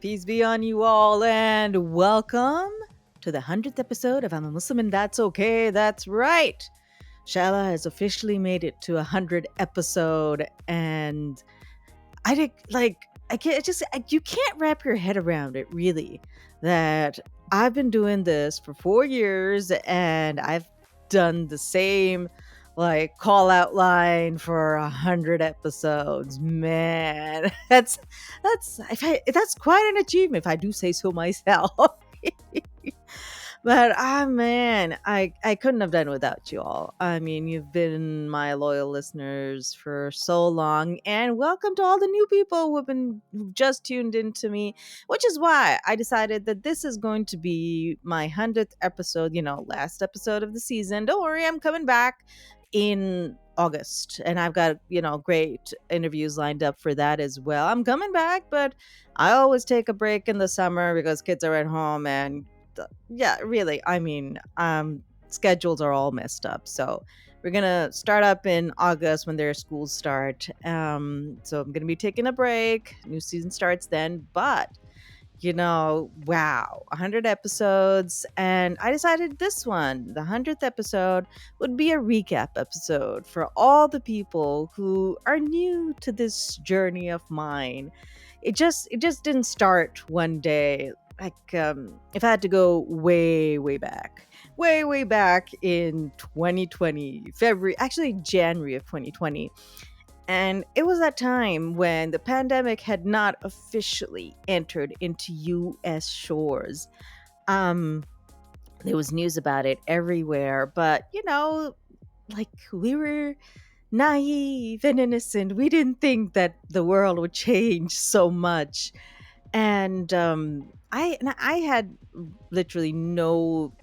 Peace be on you all, and welcome to the 100th episode of I'm a Muslim and That's Okay. That's right. Shala has officially made it to 100 episode, and I think, I can't you can't wrap your head around it, really, that I've been doing this for 4 years and I've done the same call out line for 100 episodes. Man, that's quite an achievement if I do say so myself. But man, I couldn't have done without you all. I mean, you've been my loyal listeners for so long, and welcome to all the new people who've just tuned into me, which is why I decided that this is going to be my 100th episode, last episode of the season. Don't worry, I'm coming back in August, and I've got, great interviews lined up for that as well. I'm coming back, but I always take a break in the summer because kids are at home, and yeah, really, I mean, schedules are all messed up. So we're gonna start up in August when their schools start. So I'm gonna be taking a break. New season starts then, but wow, 100 episodes, and I decided this one, the 100th episode, would be a recap episode for all the people who are new to this journey of mine. It just didn't start one day. If I had to go way back, way back in 2020, February, actually January of 2020. And it was that time when the pandemic had not officially entered into US shores. Um there was news about it everywhere, but we were naive and innocent. We didn't think that the world would change so much. And I had literally no,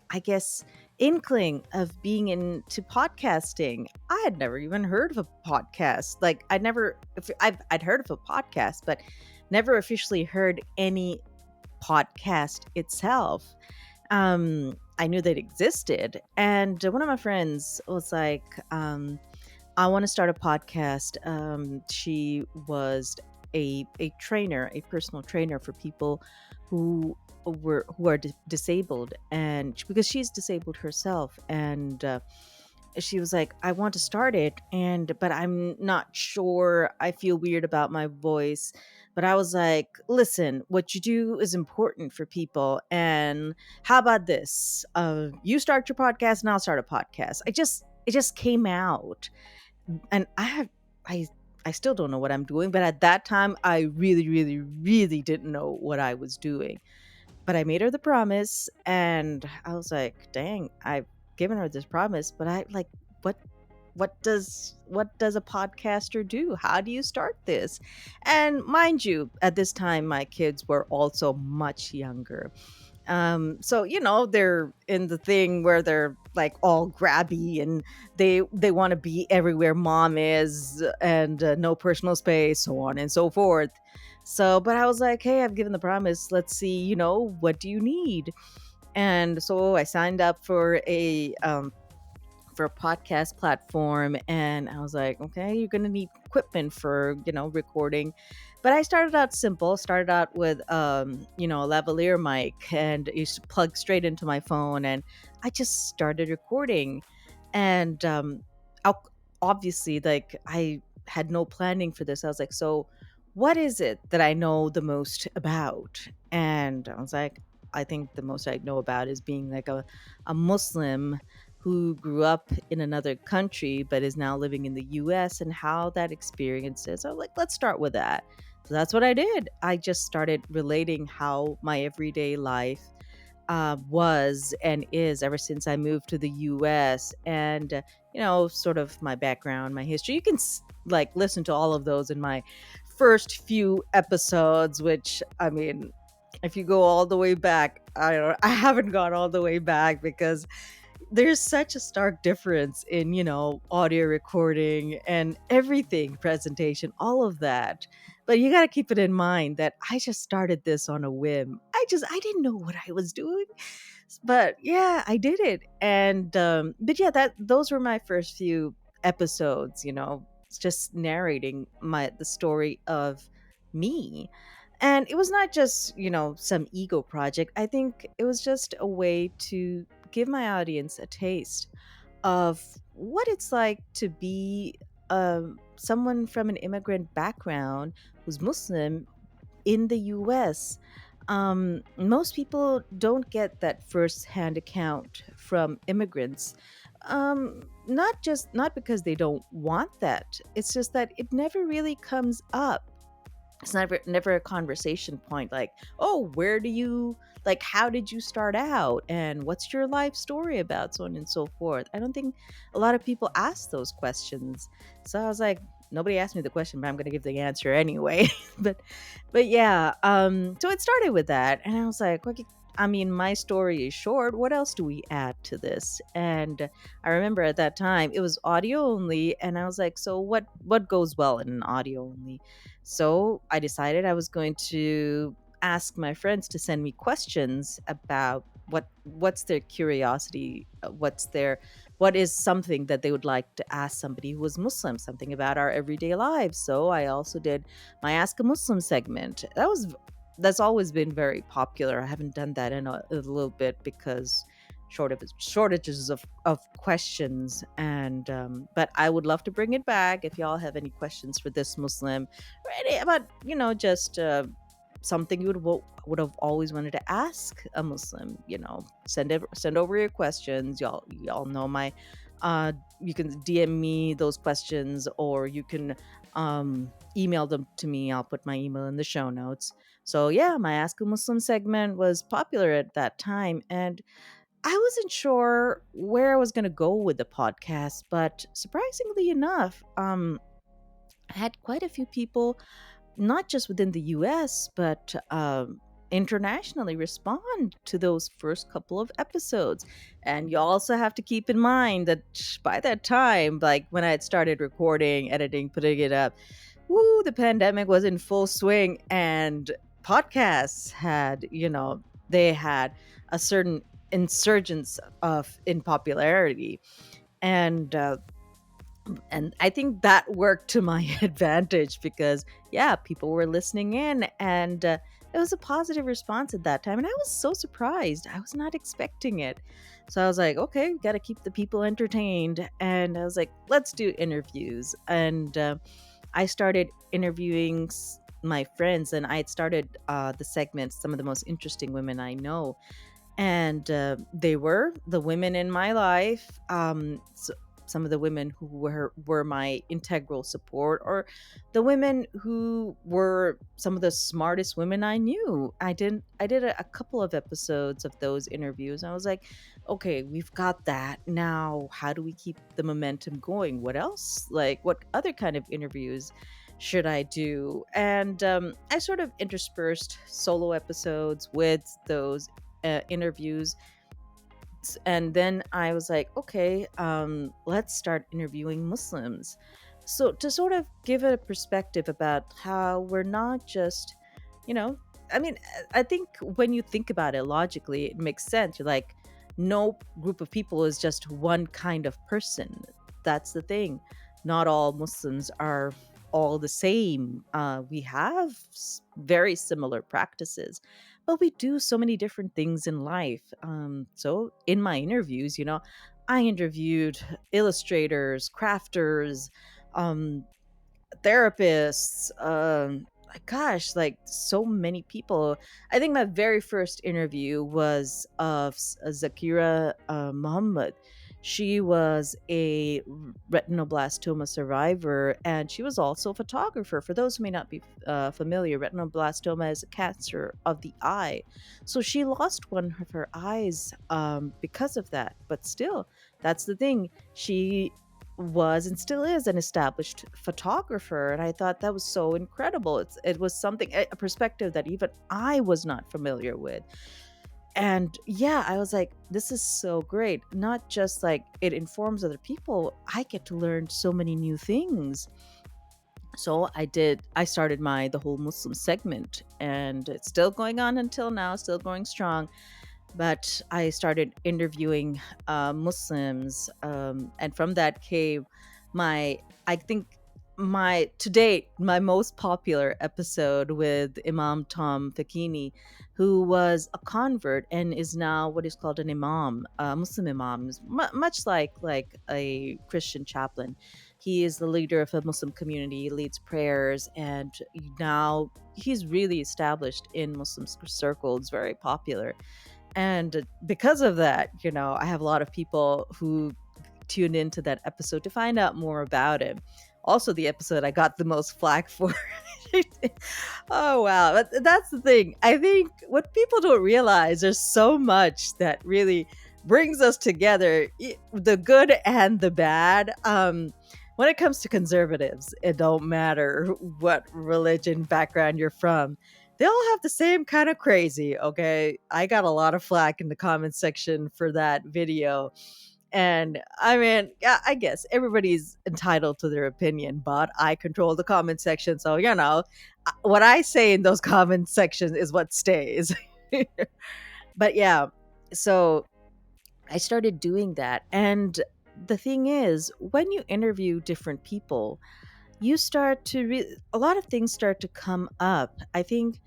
I guess, inkling of being into podcasting. I had never even heard of a podcast. Like I'd heard of a podcast, but never officially heard any podcast itself. I knew that existed, and one of my friends was like, I want to start a podcast. She was a trainer, a personal trainer for people who are disabled, and because she's disabled herself, and she was like, I want to start it, but I'm not sure. I feel weird about my voice. But I was like, listen, what you do is important for people, and how about this? You start your podcast and I'll start a podcast. It just came out, and I still don't know what I'm doing, but at that time I really didn't know what I was doing. But I made her the promise, and I was like, dang, I've given her this promise, but I like what what does a podcaster do? How do you start this? And mind you, at this time my kids were also much younger. So they're in the thing where they're like all grabby, and they want to be everywhere mom is, and no personal space, so on and so forth. So but I was like, hey, I've given the promise, let's see, what do you need? And so I signed up for a podcast platform, and I was like, okay, you're gonna need equipment for recording. But I started out simple, started out with a lavalier mic, and it used to plug straight into my phone, and I just started recording. And obviously, like, I had no planning for this. I was like, so what is it that I know the most about? And I was like, I think the most I know about is being like a Muslim who grew up in another country but is now living in the US, and how that experience is. So, like, let's start with that. So that's what I did. I just started relating how my everyday life was and is ever since I moved to the US, and, sort of my background, my history. You can listen to all of those in my first few episodes, which, I mean, if you go all the way back, I haven't gone all the way back because there's such a stark difference in audio recording and everything, presentation, all of that. But you got to keep it in mind that I just started this on a whim. I didn't know what I was doing, but yeah, I did it. And but yeah, that those were my first few episodes, just narrating the story of me. And it was not just, some ego project. I think it was just a way to give my audience a taste of what it's like to be someone from an immigrant background who's Muslim in the US. Most people don't get that first-hand account from immigrants. Not because they don't want that. It's just that it never really comes up. It's never a conversation point like, oh, where do you like how did you start out and what's your life story about, so on and so forth. I don't think a lot of people ask those questions. So I was like, nobody asked me the question, but I'm going to give the answer anyway. but yeah, so it started with that, and I was like, okay, I mean, my story is short. What else do we add to this? And I remember at that time it was audio only, and I was like, so what goes well in an audio only? So I decided I was going to ask my friends to send me questions about what's their curiosity, what is something that they would like to ask somebody who was Muslim, something about our everyday lives. So I also did my Ask a Muslim segment. That's always been very popular. I haven't done that in a little bit because shortages of questions, and but I would love to bring it back if y'all have any questions for this Muslim, or any about just something you would have always wanted to ask a Muslim. Send over your questions. Y'all know my uh you can DM me those questions, or you can email them to me. I'll put my email in the show notes. So yeah, my Ask a Muslim segment was popular at that time, and I wasn't sure where I was going to go with the podcast, but surprisingly enough, I had quite a few people, not just within the US, but internationally, respond to those first couple of episodes. And you also have to keep in mind that by that time, like when I had started recording, editing, putting it up, woo, the pandemic was in full swing, and podcasts had, they had a certain insurgence of in popularity. And uh, and I think that worked to my advantage because, yeah, people were listening in, and it was a positive response at that time. And I was so surprised. I was not expecting it. So I was like, okay, got to keep the people entertained. And I was like, let's do interviews. And I started interviewing my friends, and I had started the segment, Some of the Most Interesting Women I Know. And they were the women in my life. Some of the women who were my integral support, or the women who were some of the smartest women I knew. I did a couple of episodes of those interviews. I was like, okay, we've got that. Now how do we keep the momentum going? What else, like what other kind of interviews should I do? And I sort of interspersed solo episodes with those interviews. And then I was like, okay, let's start interviewing Muslims. So to sort of give it a perspective about how we're not just, you know, I mean, I think when you think about it logically, it makes sense. You're like, no group of people is just one kind of person. That's the thing. Not all Muslims are all the same. We have very similar practices, but we do so many different things in life. So in my interviews, I interviewed illustrators, crafters, um, therapists, gosh, like so many people. I think my very first interview was of Zakira Muhammad. She was a retinoblastoma survivor, and she was also a photographer. For those who may not be familiar, retinoblastoma is a cancer of the eye. So she lost one of her eyes because of that. But still, that's the thing. She was and still is an established photographer, and I thought that was so incredible. It was something, a perspective that even I was not familiar with. And yeah, I was like, this is so great. Not just like it informs other people, I get to learn so many new things. So I started my the whole Muslim segment, and it's still going on until now, still going strong. But I started interviewing Muslims, and from that came my, I think, my to date my most popular episode with Imam Tom Fakini, who was a convert and is now what is called an imam, a Muslim imam, much like a Christian chaplain. He is the leader of a Muslim community, he leads prayers, and now he's really established in Muslim circles, very popular. And because of that, I have a lot of people who tune into that episode to find out more about him. Also, the episode I got the most flack for. Oh, wow. But that's the thing. I think what people don't realize, there's so much that really brings us together, the good and the bad. When it comes to conservatives, it don't matter what religion background you're from. They all have the same kind of crazy, okay? I got a lot of flack in the comment section for that video, and I mean, yeah, I guess everybody's entitled to their opinion, but I control the comment section. So, what I say in those comment sections is what stays. But yeah, so I started doing that. And the thing is, when you interview different people, you start to a lot of things start to come up. I think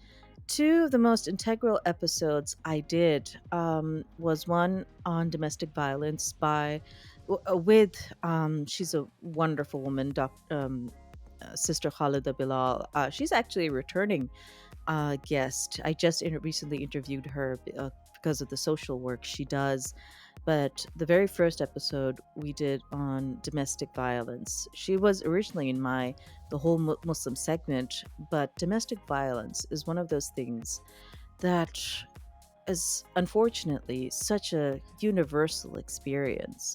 two of the most integral episodes I did was one on domestic violence by with she's a wonderful woman, Sister Khalida Bilal. She's actually a returning guest. I just recently interviewed her because of the social work she does. But the very first episode we did on domestic violence, she was originally in the whole Muslim segment, but domestic violence is one of those things that is unfortunately such a universal experience.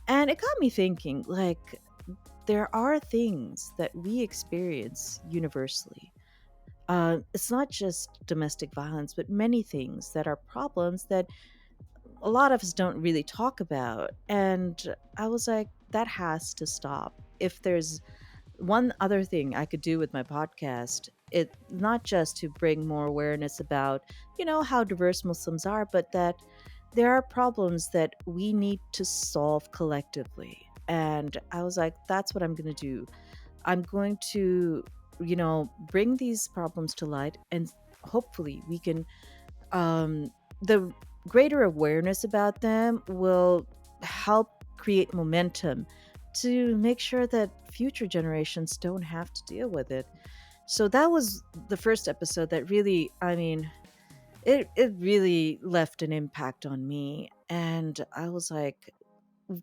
And it got me thinking, like, there are things that we experience universally. It's not just domestic violence, but many things that are problems that a lot of us don't really talk about. And I was like, that has to stop. If there's one other thing I could do with my podcast, it not just to bring more awareness about, how diverse Muslims are, but that there are problems that we need to solve collectively. And I was like, that's what I'm going to do. I'm going to, bring these problems to light, and hopefully we can the greater awareness about them will help create momentum to make sure that future generations don't have to deal with it. So that was the first episode that really, I mean, it really left an impact on me. And I was like,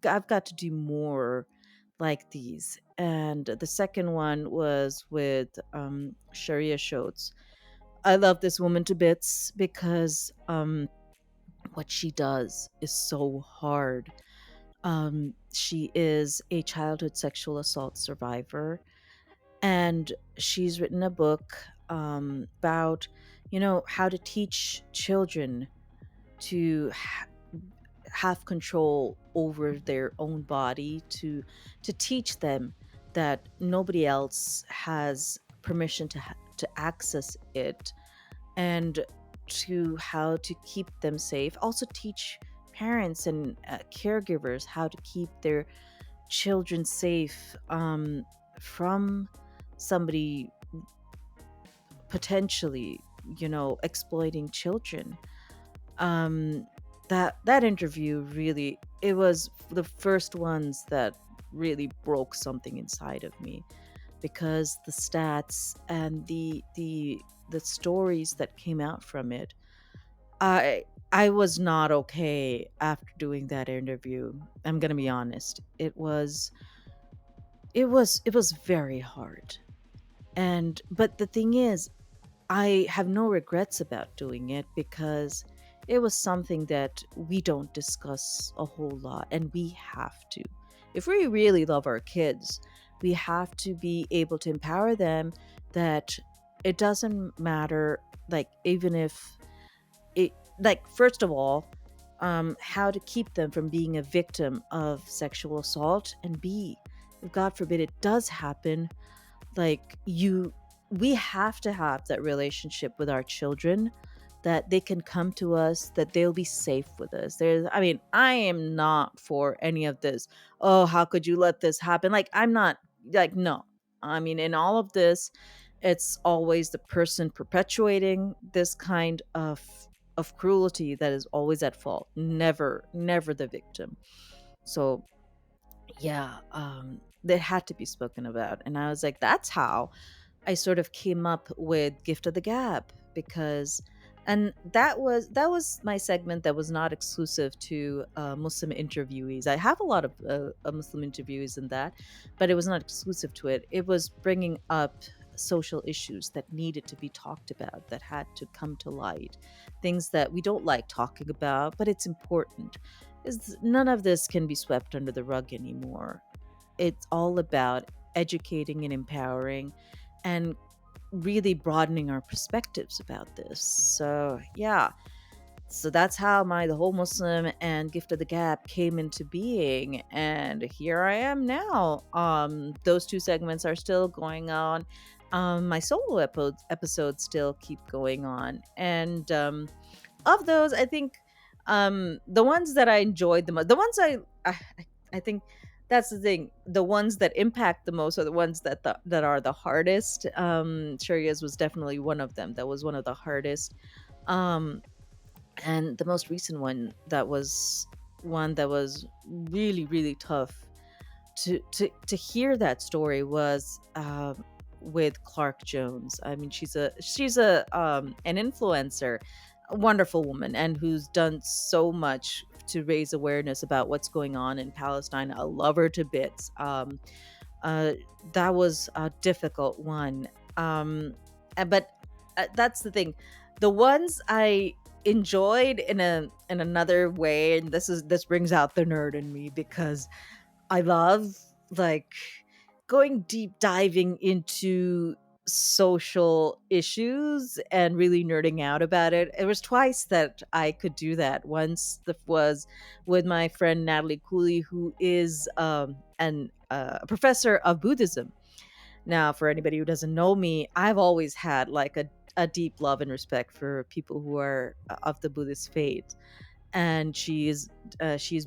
I've got to do more like these. And the second one was with Sharia Shotes. I love this woman to bits because what she does is so hard. She is a childhood sexual assault survivor, and she's written a book about, how to teach children to have control over their own body, to teach them that nobody else has permission to access it, and to how to keep them safe. Also, teach parents and caregivers how to keep their children safe from somebody potentially, exploiting children. Um, that interview really, it was the first ones that really broke something inside of me, because the stats and the stories that came out from it, I was not okay after doing that interview. I'm going to be honest. It was very hard. And but the thing is, I have no regrets about doing it, because it was something that we don't discuss a whole lot, and we have to. If we really love our kids, we have to be able to empower them that it doesn't matter, like, even if it, like, first of all, how to keep them from being a victim of sexual assault, and B, if God forbid it does happen, like, we have to have that relationship with our children, that they can come to us, that they'll be safe with us. I mean, I am not for any of this, oh, how could you let this happen, like, I'm not, like, no, I mean, in all of this, it's always the person perpetuating this kind of cruelty that is always at fault, never the victim. So yeah, that had to be spoken about. And I was like, that's how I sort of came up with Gift of the Gab, because and that was my segment that was not exclusive to Muslim interviewees. I have a lot of Muslim interviewees in that, but it was not exclusive to it. It was bringing up social issues that needed to be talked about, that had to come to light, things that we don't like talking about, but it's important. Is none of this can be swept under the rug anymore. It's all about educating and empowering and really broadening our perspectives about this. So, yeah. So that's how my the whole Muslim and Gift of the Gap came into being, and here I am now. Those two segments are still going on. My solo episodes still keep going on, and of those, I think the ones that I enjoyed the most, the ones I think that's the thing. The ones that impact the most are the ones that are the hardest. Sharia's was definitely one of them. That was one of the hardest. Um, and the most recent one, that was one that was really tough to hear. That story was with Clark Jones. I mean, she's a an influencer, a wonderful woman, and who's done so much to raise awareness about what's going on in Palestine. I love her to bits. Uh, that was a difficult one. But that's the thing. The ones I enjoyed in another way, and this brings out the nerd in me, because I love, like, going deep diving into social issues and really nerding out about it. It was twice that I could do that. Once that was with my friend Natalie Cooley, who is a professor of Buddhism. Now, for anybody who doesn't know me, I've always had like a deep love and respect for people who are of the Buddhist faith, and she's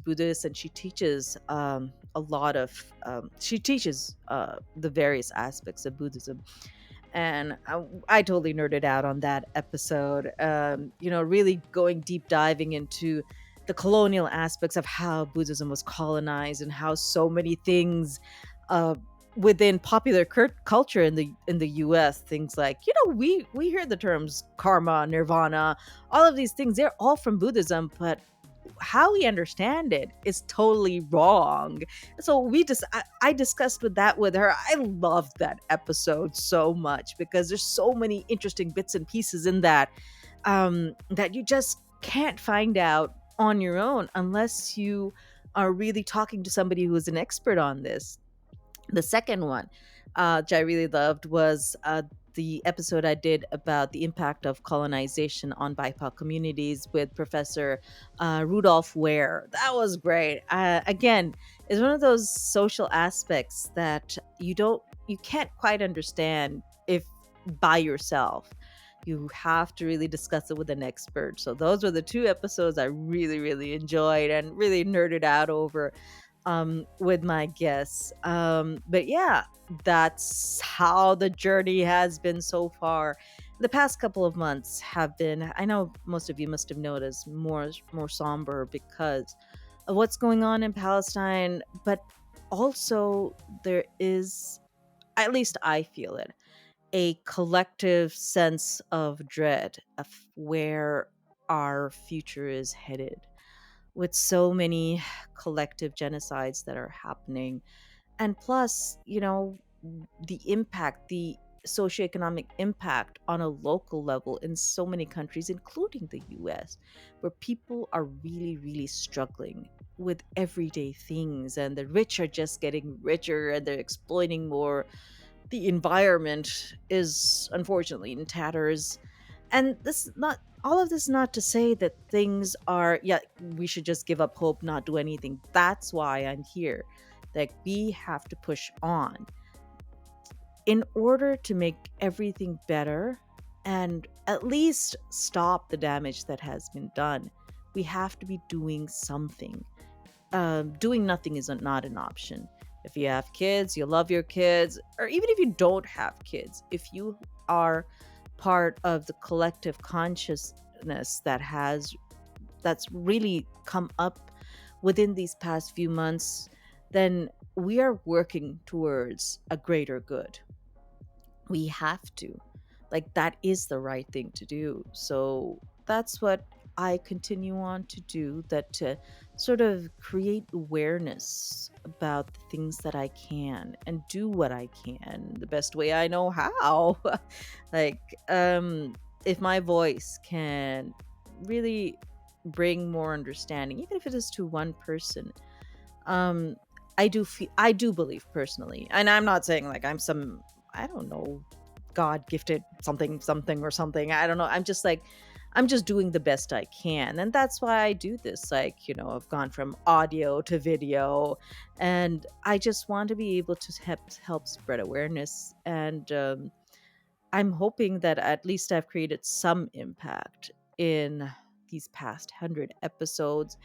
Buddhist, and she teaches a lot of she teaches the various aspects of Buddhism. And I totally nerded out on that episode. Really going deep diving into the colonial aspects of how Buddhism was colonized, and how so many things uh, within popular culture in the U.S. Things like, we hear the terms karma, nirvana, all of these things. They're all from Buddhism, but how we understand it is totally wrong. So I discussed with her. I loved that episode so much, because there's so many interesting bits and pieces in that that you just can't find out on your own unless you are really talking to somebody who is an expert on this. The second one, which I really loved, was the episode I did about the impact of colonization on BIPOC communities with Professor Rudolph Ware. That was great. Again, it's one of those social aspects that you can't quite understand if by yourself. You have to really discuss it with an expert. So those were the two episodes I really enjoyed and really nerded out over with my guests. But yeah, that's how the journey has been so far. The past couple of months have been, I know most of you must have noticed, more somber because of what's going on in Palestine, but also there is, at least I feel it, a collective sense of dread of where our future is headed, with so many collective genocides that are happening. And plus, the impact, the socioeconomic impact on a local level in so many countries, including the US, where people are really struggling with everyday things, and the rich are just getting richer and they're exploiting more. The environment is unfortunately in tatters. And this not all of this, not to say that things are, yeah, we should just give up hope, not do anything. That's why I'm here. Like, we have to push on in order to make everything better and at least stop the damage that has been done. We have to be doing something. Doing nothing is not an option. If you have kids, you love your kids, or even if you don't have kids, if you are part of the collective consciousness that's really come up within these past few months, then we are working towards a greater good. We have to. Like, that is the right thing to do. So that's what I continue on to do, that to sort of create awareness about the things that I can and do what I can the best way I know how. like, if my voice can really bring more understanding, even if it is to one person, um I do believe personally, and I'm not saying like I'm some, I don't know, god gifted something something or something, I don't know, I'm just like, I'm just doing the best I can, and that's why I do this. Like, I've gone from audio to video, and I just want to be able to help spread awareness. And I'm hoping that at least I've created some impact in these past 100 episodes,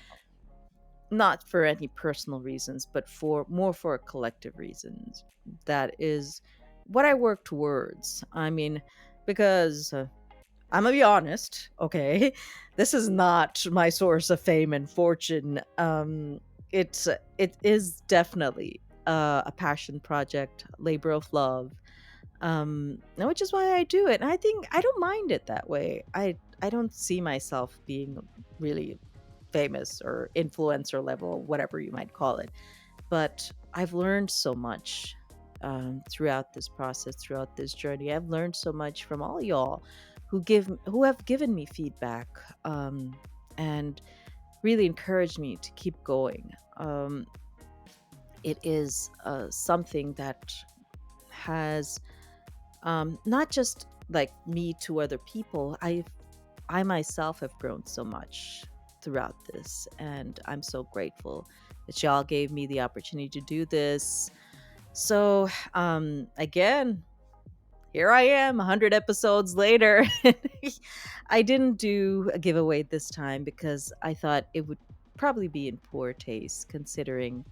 not for any personal reasons, but for collective reasons. That is what I work towards. I mean, because I'm gonna be honest, okay, this is not my source of fame and fortune. It is definitely a passion project, labor of love, which is why I do it. And I think I don't mind it that way. I don't see myself being really famous or influencer level, whatever you might call it. But I've learned so much throughout this process, throughout this journey. I've learned so much from all y'all who have given me feedback, and really encouraged me to keep going. It is something that has, not just like me to other people. I myself have grown so much throughout this, and I'm so grateful that y'all gave me the opportunity to do this. So, again, here I am, 100 episodes later. I didn't do a giveaway this time because I thought it would probably be in poor taste, considering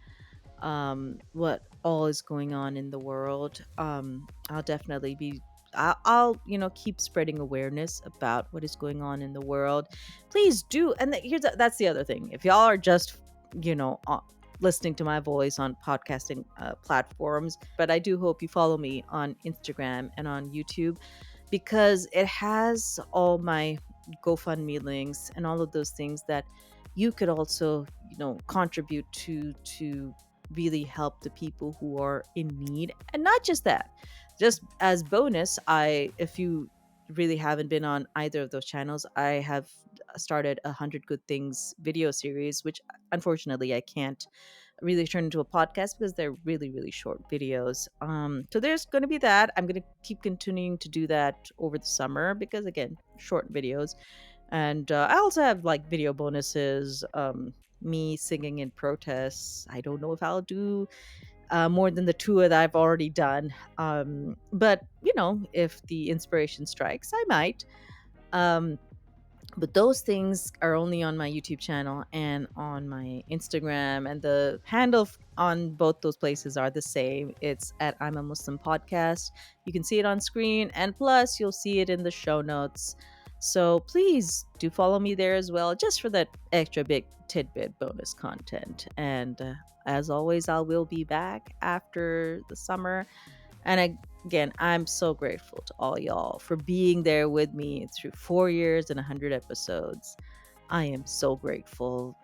what all is going on in the world. I'll definitely be, I'll keep spreading awareness about what is going on in the world. Please do. And that's the other thing. If y'all are just you know uh, listening to my voice on podcasting platforms, but I do hope you follow me on Instagram and on YouTube, because it has all my GoFundMe links and all of those things that you could also contribute to really help the people who are in need. And not just that, just as bonus, I if you really haven't been on either of those channels, I have started 100 Good Things video series, which unfortunately I can't really turn into a podcast because they're really really short videos. So there's going to be that. I'm going to keep continuing to do that over the summer because, again, short videos. And I also have like video bonuses, me singing in protests. I don't know if I'll do more than the two that I've already done. But, if the inspiration strikes, I might. Um, but those things are only on my YouTube channel and on my Instagram, and the handle on both those places are the same. It's at I'm a Muslim Podcast. You can see it on screen, and plus you'll see it in the show notes. So please do follow me there as well, just for that extra big tidbit bonus content. And as always, I will be back after the summer. And again, I'm so grateful to all y'all for being there with me through 4 years and 100 episodes. I am so grateful.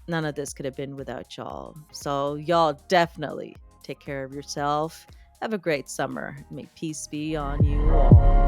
None of this could have been without y'all. So, y'all definitely take care of yourself. Have a great summer. May peace be on you all.